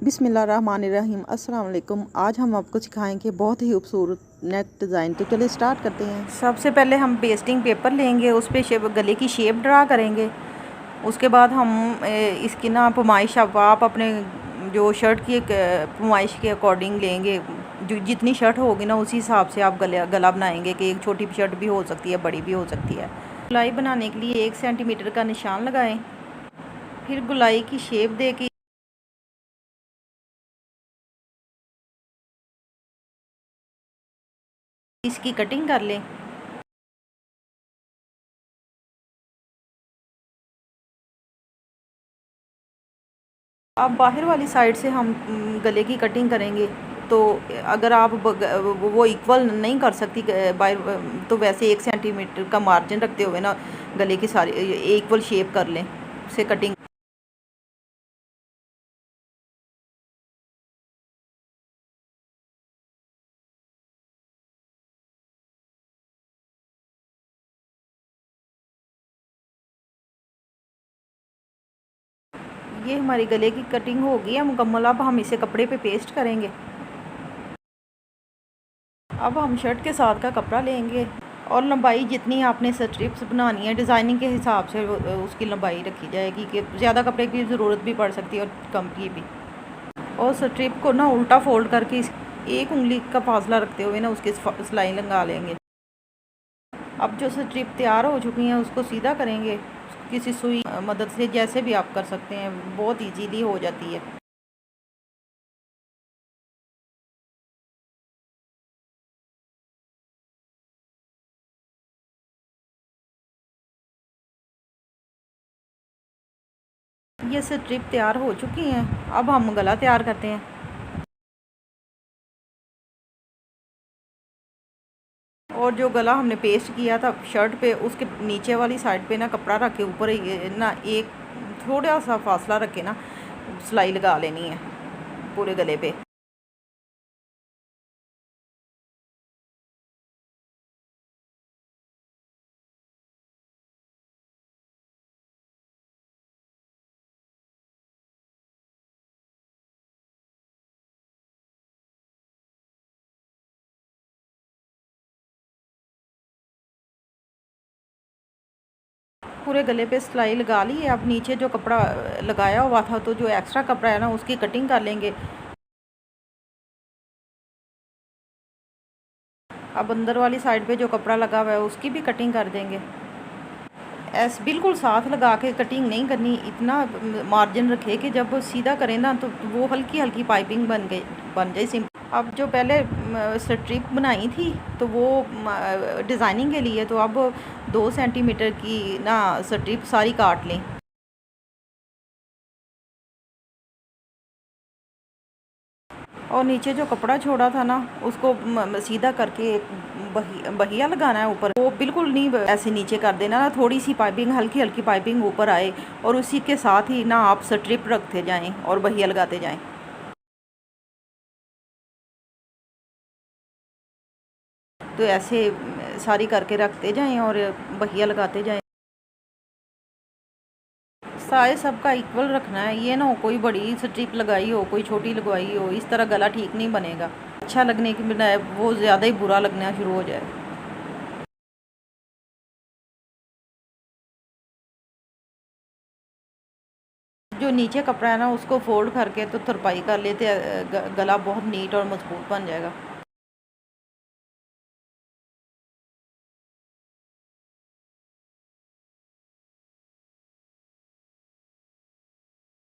बिस्मिल्लाहिर्रहमानिर्रहीम। अस्सलाम वालेकुम। आज हम आपको सिखाएंगे बहुत ही खूबसूरत नेक डिज़ाइन। तो चलिए स्टार्ट करते हैं। सबसे पहले हम पेस्टिंग पेपर लेंगे, उस पर गले की शेप ड्रा करेंगे। उसके बाद हम इसकी ना पैमाइश आप अपने जो शर्ट की पैमाइश के अकॉर्डिंग लेंगे। जो जितनी शर्ट होगी ना उसी हिसाब से आप गला बनाएंगे कि एक छोटी शर्ट भी हो सकती है, बड़ी भी हो सकती है। गुलाई बनाने के लिए 1 सेंटीमीटर का निशान लगाएं। फिर गुलाई की शेप दे के इसकी कटिंग कर लें। अब बाहर वाली साइड से हम गले की कटिंग करेंगे। तो अगर आप वो इक्वल नहीं कर सकती बाहर, तो वैसे 1 सेंटीमीटर का मार्जिन रखते हुए ना गले की सारी इक्वल शेप कर लें से कटिंग। ये हमारी गले की कटिंग हो गई है मुकम्मल। अब हम इसे कपड़े पे पेस्ट करेंगे। अब हम शर्ट के साथ का कपड़ा लेंगे और लंबाई जितनी आपने स्ट्रिप्स बनानी है डिज़ाइनिंग के हिसाब से उसकी लंबाई रखी जाएगी कि ज़्यादा कपड़े की ज़रूरत भी पड़ सकती है और कम की भी। और स्ट्रिप को ना उल्टा फोल्ड करके एक उंगली का फासला रखते हुए ना उसकी सिलाई लगा लेंगे। अब जो स्ट्रिप तैयार हो चुकी हैं उसको सीधा करेंगे किसी सुई मदद से, जैसे भी आप कर सकते हैं, बहुत इजीली हो जाती है। ये स्ट्रिप तैयार हो चुकी हैं। अब हम गला तैयार करते हैं। और जो गला हमने पेस्ट किया था शर्ट पे, उसके नीचे वाली साइड पे ना कपड़ा रख के ऊपर ना एक थोड़ा सा फासला रख के ना सिलाई लगा लेनी है पूरे गले पे। पूरे गले पे सिलाई लगा ली है। अब नीचे जो कपड़ा लगाया हुआ था तो जो एक्स्ट्रा कपड़ा है ना उसकी कटिंग कर लेंगे। अब अंदर वाली साइड पे जो कपड़ा लगा हुआ है उसकी भी कटिंग कर देंगे। ऐसे बिल्कुल साथ लगा के कटिंग नहीं करनी, इतना मार्जिन रखे कि जब सीधा करें ना तो वो हल्की हल्की पाइपिंग बन जाए सिंपल। अब जो पहले स्ट्रिप बनाई थी तो वो डिज़ाइनिंग के लिए, तो अब 2 सेंटीमीटर की ना स्ट्रिप सारी काट लें। और नीचे जो कपड़ा छोड़ा था ना उसको सीधा करके बहिया लगाना है ऊपर। वो बिल्कुल नहीं ऐसे नीचे कर देना ना, थोड़ी सी पाइपिंग हल्की हल्की पाइपिंग ऊपर आए और उसी के साथ ही ना आप स्ट्रिप रखते जाएं और बहिया लगाते जाएं। तो ऐसे सारी करके रखते जाएं और बहिया लगाते जाएं। साइज सबका इक्वल रखना है, ये ना हो कोई बड़ी स्ट्रिप लगाई हो कोई छोटी लगवाई हो, इस तरह गला ठीक नहीं बनेगा। अच्छा लगने की बजाय वो ज़्यादा ही बुरा लगना शुरू हो जाए। जो नीचे कपड़ा है ना उसको फोल्ड करके तो तुरपाई कर लेते हैं, गला बहुत नीट और मजबूत बन जाएगा।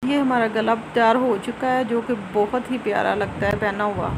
ये हमारा गला तैयार हो चुका है जो कि बहुत ही प्यारा लगता है पहना हुआ।